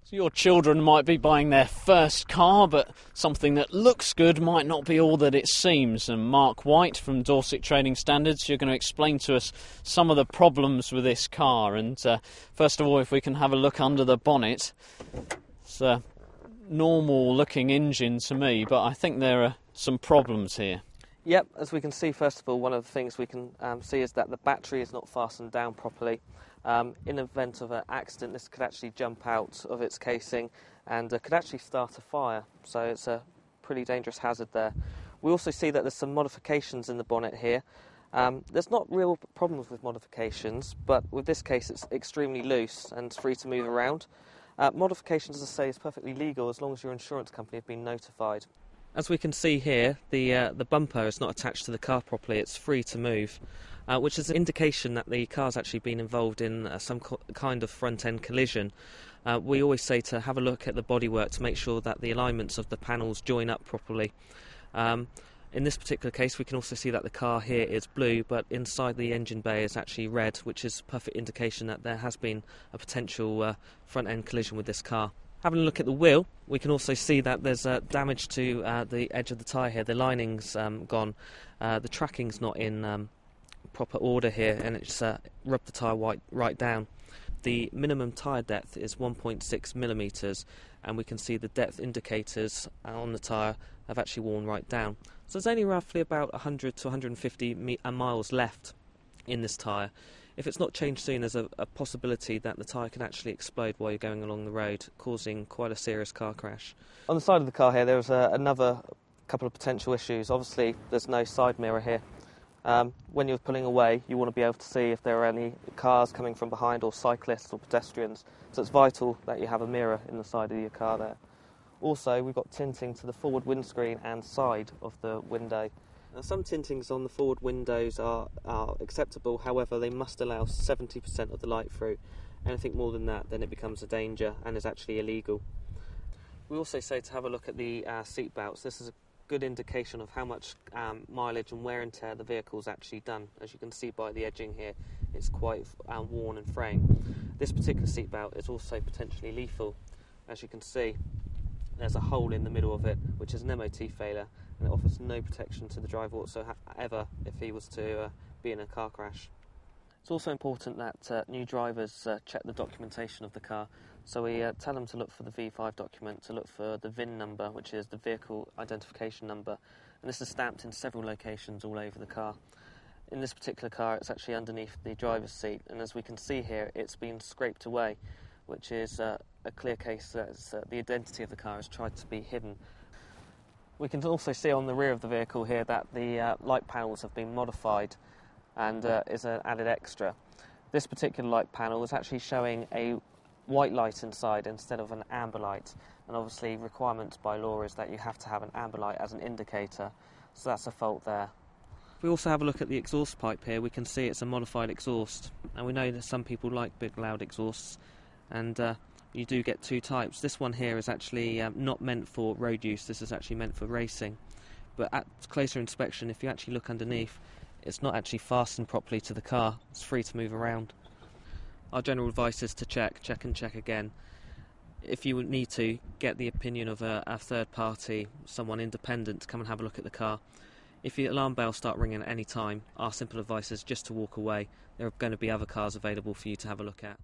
So your children might be buying their first car, but something that looks good might not be all that it seems. And Mark White from Dorset Trading Standards, you're going to explain to us some of the problems with this car. And first of all, if we can have a look under the bonnet. It's a normal looking engine to me, but I think there are some problems here. Yep, as we can see, first of all, one of the things we can see is that the battery is not fastened down properly. In event of an accident, this could actually jump out of its casing and could actually start a fire, so it's a pretty dangerous hazard there. We also see that there's some modifications in the bonnet here. There's not real problems with modifications, but with this case it's extremely loose and free to move around. Modifications, as I say, is perfectly legal as long as your insurance company have been notified. As we can see here, the bumper is not attached to the car properly, it's free to move, which is an indication that the car's actually been involved in some kind of front-end collision. We always say to have a look at the bodywork to make sure that the alignments of the panels join up properly. In this particular case, we can also see that the car here is blue, but inside the engine bay is actually red, which is a perfect indication that there has been a potential front-end collision with this car. Having a look at the wheel, we can also see that there's damage to the edge of the tyre here. The lining's gone, the tracking's not in proper order here, and it's rubbed the tyre right down. The minimum tyre depth is 1.6 millimetres, and we can see the depth indicators on the tyre have actually worn right down. So there's only roughly about 100 to 150 miles left in this tyre. If it's not changed soon, there's a possibility that the tyre can actually explode while you're going along the road, causing quite a serious car crash. On the side of the car here, there's another couple of potential issues. Obviously, there's no side mirror here. When you're pulling away, you want to be able to see if there are any cars coming from behind or cyclists or pedestrians. So it's vital that you have a mirror in the side of your car there. Also, we've got tinting to the forward windscreen and side of the window. Now, some tintings on the forward windows are acceptable, however they must allow 70% of the light through. Anything more than that, then it becomes a danger and is actually illegal. We also say to have a look at the seatbelts. This is a good indication of how much mileage and wear and tear the vehicle's actually done. As you can see by the edging here, it's quite worn and fraying. This particular seatbelt is also potentially lethal. As you can see, there's a hole in the middle of it, which is an MOT failure, and it offers no protection to the driver whatsoever if he was to be in a car crash. It's also important that new drivers check the documentation of the car, so we tell them to look for the V5 document, to look for the Vin Number, which is the vehicle identification number, and this is stamped in several locations all over the car. In this particular car, it's actually underneath the driver's seat, and as we can see here, it's been scraped away, which is a clear case that the identity of the car has tried to be hidden. We can also see on the rear of the vehicle here that the light panels have been modified and is an added extra. This particular light panel is actually showing a white light inside instead of an amber light, and obviously requirements by law is that you have to have an amber light as an indicator, so that's a fault there. If we also have a look at the exhaust pipe here, we can see it's a modified exhaust, and we know that some people like big loud exhausts, and you do get two types. This one here is actually not meant for road use, this is actually meant for racing, but at closer inspection, if you actually look underneath, it's not actually fastened properly to the car, it's free to move around. Our general advice is to check and check again. If you need to, get the opinion of a third party, someone independent, to come and have a look at the car. If the alarm bells start ringing at any time, our simple advice is just to walk away. There are going to be other cars available for you to have a look at.